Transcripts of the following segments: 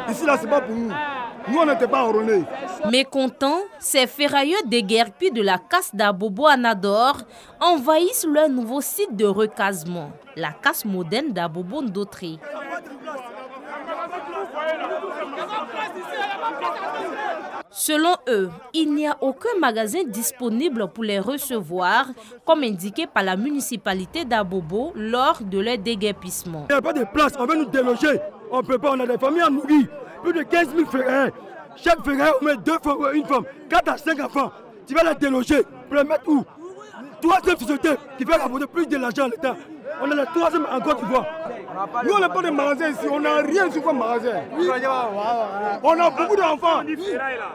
Ici, là, c'est pas pour nous. Nous, on n'était pas enrôlés. Mécontents, ces ferrailleurs déguerpis de la casse d'Abobo à Nador envahissent leur nouveau site de recasement, la casse moderne d'Abobo Ndotré. Selon eux, il n'y a aucun magasin disponible pour les recevoir, comme indiqué par la municipalité d'Abobo lors de leur déguerpissement. Il n'y a pas de place, on veut nous déloger. On ne peut pas, on a des familles à nourrir. Plus de 15 000 ferrailleurs. Chaque ferrailleur, on met 2 femmes, une femme, 4 à 5 enfants. Tu vas les déloger pour les mettre où? Troisième société qui fait rapporter plus de l'argent à l'État. On est la troisième en Côte d'Ivoire. Nous, on n'a pas de magasin ici, on n'a rien sur quoi magasin. On a beaucoup d'enfants.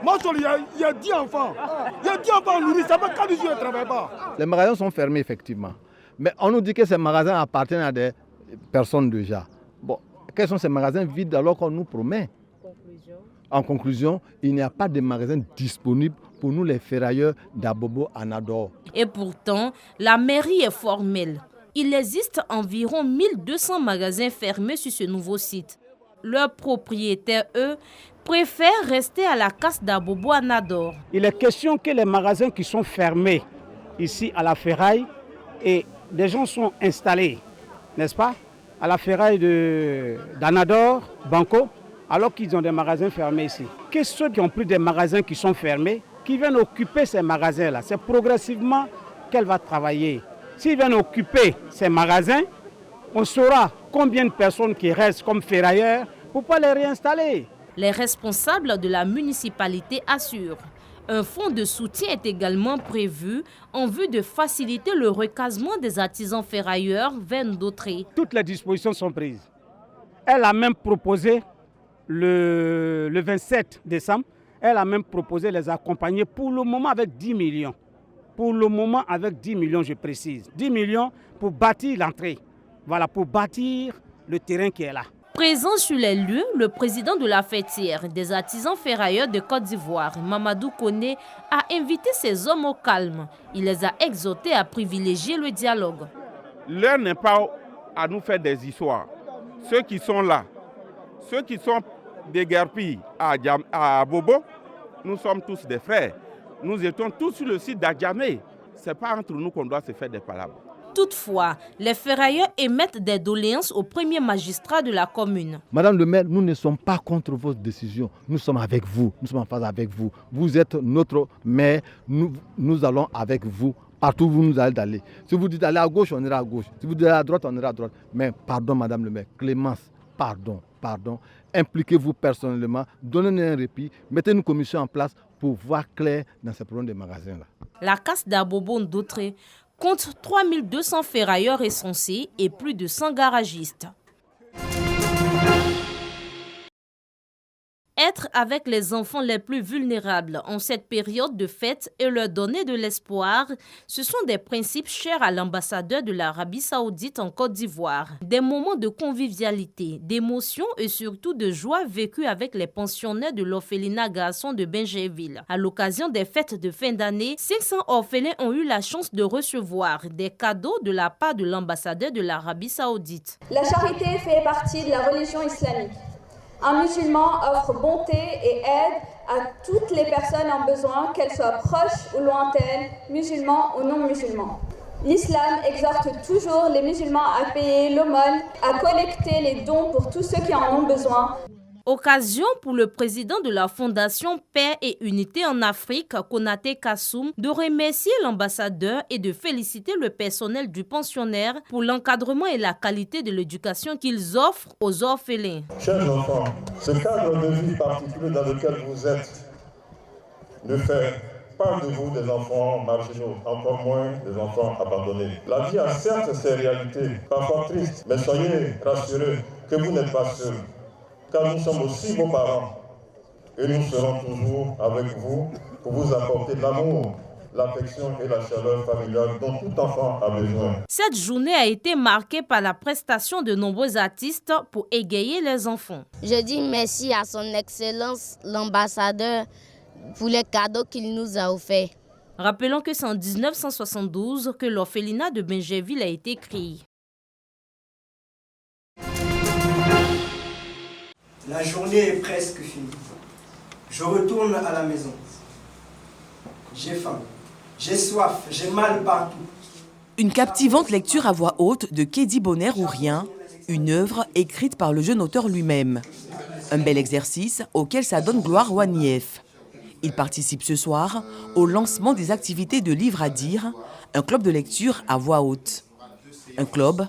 Moi, il y a 10 enfants. Il y a 10 enfants à nourrir, ça fait 4 jours qu'ils ne travaillent pas. Les magasins sont fermés, effectivement. Mais on nous dit que ces magasins appartiennent à des personnes déjà. Bon, quels sont ces magasins vides alors qu'on nous promet? En conclusion, il n'y a pas de magasin disponible pour nous les ferrailleurs d'Abobo à Nador. Et pourtant, la mairie est formelle. Il existe environ 1200 magasins fermés sur ce nouveau site. Leurs propriétaires, eux, préfèrent rester à la casse d'Abobo à Nador. Il est question que les magasins qui sont fermés ici à la ferraille, et des gens sont installés, n'est-ce pas, à la ferraille d'Anador, Banco, alors qu'ils ont des magasins fermés ici. Que ceux qui ont plus de magasins qui sont fermés, qui viennent occuper ces magasins-là, c'est progressivement qu'elle va travailler. S'ils viennent occuper ces magasins, on saura combien de personnes qui restent comme ferrailleurs pour ne pas les réinstaller. Les responsables de la municipalité assurent. Un fonds de soutien est également prévu en vue de faciliter le recasement des artisans ferrailleurs vers Ndotré. Toutes les dispositions sont prises. Elle a même proposé le 27 décembre, elle a même proposé les accompagner pour le moment avec 10 millions. Pour le moment avec 10 millions, je précise. 10 millions pour bâtir l'entrée. Voilà, pour bâtir le terrain qui est là. Présent sur les lieux, le président de la fêtière des artisans ferrailleurs de Côte d'Ivoire, Mamadou Koné, a invité ces hommes au calme. Il les a exhortés à privilégier le dialogue. L'heure n'est pas à nous faire des histoires. Ceux qui sont là, ceux qui sont déguerpis à Bobo, nous sommes tous des frères. Nous étions tous sur le site d'Adjamé. Ce n'est pas entre nous qu'on doit se faire des palabres. Toutefois, les ferrailleurs émettent des doléances au premier magistrat de la commune. Madame le maire, nous ne sommes pas contre vos décisions. Nous sommes avec vous. Nous sommes en phase avec vous. Vous êtes notre maire. Nous allons avec vous. Partout où vous nous allez d'aller. Si vous dites d'aller à gauche, on ira à gauche. Si vous dites d'aller à droite, on ira à droite. Mais pardon, madame le maire, clémence, pardon. Impliquez-vous personnellement, donnez-nous un répit, mettez une commission en place pour voir clair dans ces problèmes de magasins-là. La casse d'Abobo Ndotré compte 3200 ferrailleurs recensés et plus de 100 garagistes. Être avec les enfants les plus vulnérables en cette période de fête et leur donner de l'espoir, ce sont des principes chers à l'ambassadeur de l'Arabie Saoudite en Côte d'Ivoire. Des moments de convivialité, d'émotion et surtout de joie vécus avec les pensionnaires de l'orphelinat garçon de Benjerville. À l'occasion des fêtes de fin d'année, 500 orphelins ont eu la chance de recevoir des cadeaux de la part de l'ambassadeur de l'Arabie Saoudite. La charité fait partie de la religion islamique. Un musulman offre bonté et aide à toutes les personnes en besoin, qu'elles soient proches ou lointaines, musulmans ou non musulmans. L'islam exhorte toujours les musulmans à payer l'aumône, à collecter les dons pour tous ceux qui en ont besoin. Occasion pour le président de la Fondation Paix et Unité en Afrique, Konaté Kassoum, de remercier l'ambassadeur et de féliciter le personnel du pensionnaire pour l'encadrement et la qualité de l'éducation qu'ils offrent aux orphelins. Chers enfants, ce cadre de vie particulier dans lequel vous êtes ne fait pas de vous des enfants marginaux, encore moins des enfants abandonnés. La vie a certes ses réalités, parfois tristes, mais soyez rassurés que vous n'êtes pas seuls. Car nous sommes aussi vos parents et nous serons toujours avec vous pour vous apporter l'amour, l'affection et la chaleur familiale dont tout enfant a besoin. Cette journée a été marquée par la prestation de nombreux artistes pour égayer les enfants. Je dis merci à son Excellence l'ambassadeur pour les cadeaux qu'il nous a offerts. Rappelons que c'est en 1972 que l'orphelinat de Benjerville a été créé. La journée est presque finie. Je retourne à la maison. J'ai faim, j'ai soif, j'ai mal partout. Une captivante lecture à voix haute de Kédi Bonner ou Rien, une œuvre écrite par le jeune auteur lui-même. Un bel exercice auquel s'adonne Gloire Wanief. Il participe ce soir au lancement des activités de Livre à dire, un club de lecture à voix haute. Un club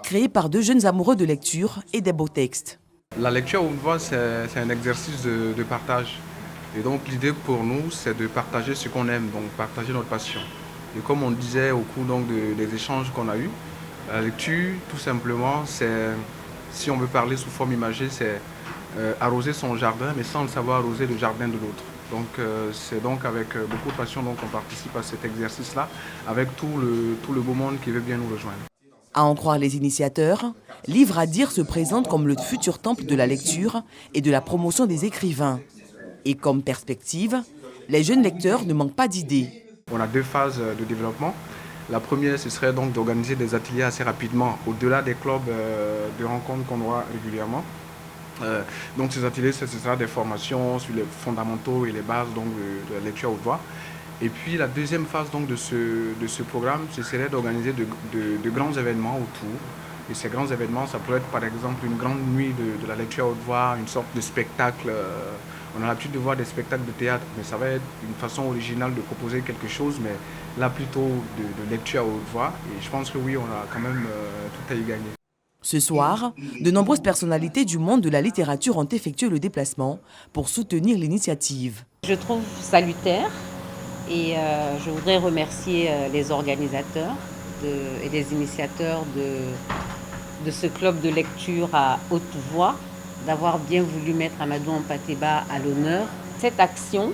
créé par deux jeunes amoureux de lecture et des beaux textes. La lecture à haute voix, c'est un exercice de partage. Et donc l'idée pour nous, c'est de partager ce qu'on aime, donc partager notre passion. Et comme on disait au cours donc des échanges qu'on a eus, la lecture, tout simplement, c'est, si on veut parler sous forme imagée, c'est arroser son jardin, mais sans le savoir arroser le jardin de l'autre. Donc c'est donc avec beaucoup de passion qu'on participe à cet exercice-là, avec tout le beau monde qui veut bien nous rejoindre. À en croire les initiateurs, Livre à dire se présente comme le futur temple de la lecture et de la promotion des écrivains. Et comme perspective, les jeunes lecteurs ne manquent pas d'idées. On a 2 phases de développement. La première, ce serait donc d'organiser des ateliers assez rapidement, au-delà des clubs de rencontres qu'on aura régulièrement. Donc ces ateliers, ce sera des formations sur les fondamentaux et les bases donc, de la lecture à haute voix. Et puis la deuxième phase donc, de ce programme, ce serait d'organiser de grands événements autour. Et ces grands événements, ça pourrait être par exemple une grande nuit de la lecture à haute voix, une sorte de spectacle. On a l'habitude de voir des spectacles de théâtre, mais ça va être une façon originale de proposer quelque chose, mais là plutôt de lecture à haute voix. Et je pense que oui, on a quand même tout à y gagner. Ce soir, de nombreuses personnalités du monde de la littérature ont effectué le déplacement pour soutenir l'initiative. Je trouve salutaire et je voudrais remercier les organisateurs et les initiateurs de ce club de lecture à haute voix d'avoir bien voulu mettre Amadou Hampâté-Bâ à l'honneur. Cette action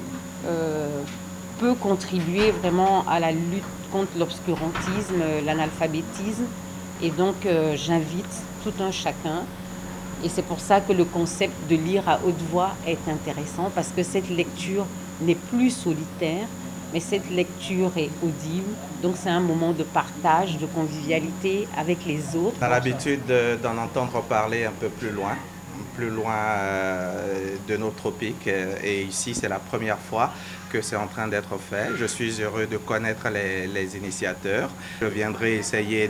peut contribuer vraiment à la lutte contre l'obscurantisme, l'analphabétisme. Et donc j'invite tout un chacun. Et c'est pour ça que le concept de lire à haute voix est intéressant, parce que cette lecture n'est plus solitaire, mais cette lecture est audible. Donc c'est un moment de partage, de convivialité avec les autres. On a l'habitude d'en entendre parler un peu plus loin de nos tropiques. Et ici, c'est la première fois que c'est en train d'être fait. Je suis heureux de connaître les initiateurs. Je viendrai essayer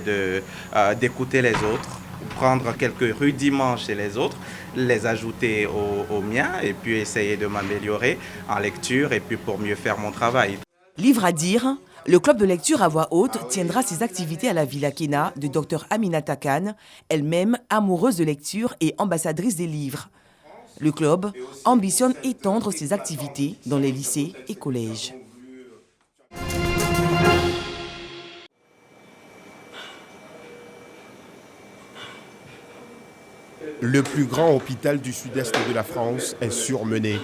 d'écouter les autres, prendre quelques rudiments chez les autres, les ajouter aux miens et puis essayer de m'améliorer en lecture et puis pour mieux faire mon travail. Livre à dire, le club de lecture à voix haute tiendra ses activités à la Villa Kena de Dr Aminata Kane, elle-même amoureuse de lecture et ambassadrice des livres. Le club ambitionne étendre ses activités dans les lycées et collèges. Le plus grand hôpital du sud-est de la France est surmené.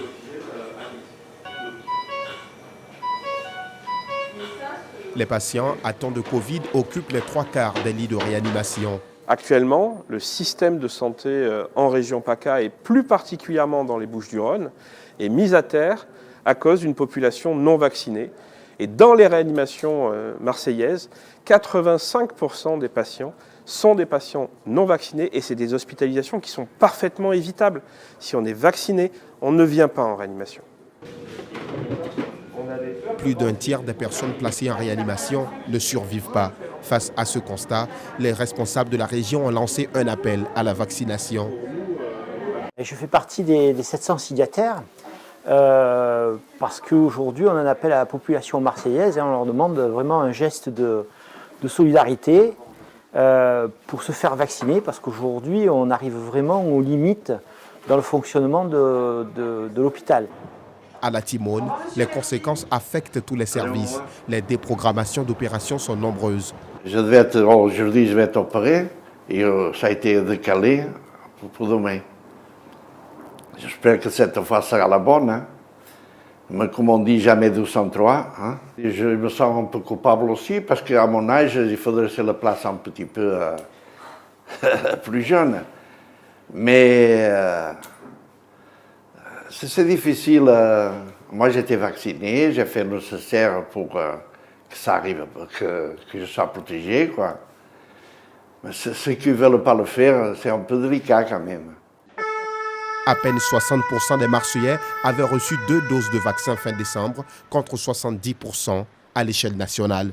Les patients atteints de Covid occupent les 3/4 des lits de réanimation. Actuellement, le système de santé en région PACA et plus particulièrement dans les Bouches-du-Rhône est mis à terre à cause d'une population non vaccinée. Et dans les réanimations marseillaises, 85% des patients sont des patients non vaccinés et c'est des hospitalisations qui sont parfaitement évitables. Si on est vacciné, on ne vient pas en réanimation. Plus d'un tiers des personnes placées en réanimation ne survivent pas. Face à ce constat, les responsables de la région ont lancé un appel à la vaccination. Je fais partie des 700 signataires parce qu'aujourd'hui, on en appelle à la population marseillaise et on leur demande vraiment un geste de solidarité pour se faire vacciner parce qu'aujourd'hui, on arrive vraiment aux limites dans le fonctionnement de l'hôpital. À la Timone, les conséquences affectent tous les services. Les déprogrammations d'opérations sont nombreuses. Aujourd'hui, je vais être opéré et ça a été décalé pour demain. J'espère que cette fois sera la bonne. Hein. Mais comme on dit, jamais 203. Hein. Et je me sens un peu coupable aussi parce qu'à mon âge, il faudrait se la place un petit peu plus jeune. Mais c'est difficile. Moi, j'étais vacciné, j'ai fait le nécessaire pour que ça arrive, que je sois protégé, quoi. Mais ceux qui ne veulent pas le faire, c'est un peu délicat quand même. À peine 60% des Marseillais avaient reçu 2 doses de vaccin fin décembre, contre 70% à l'échelle nationale.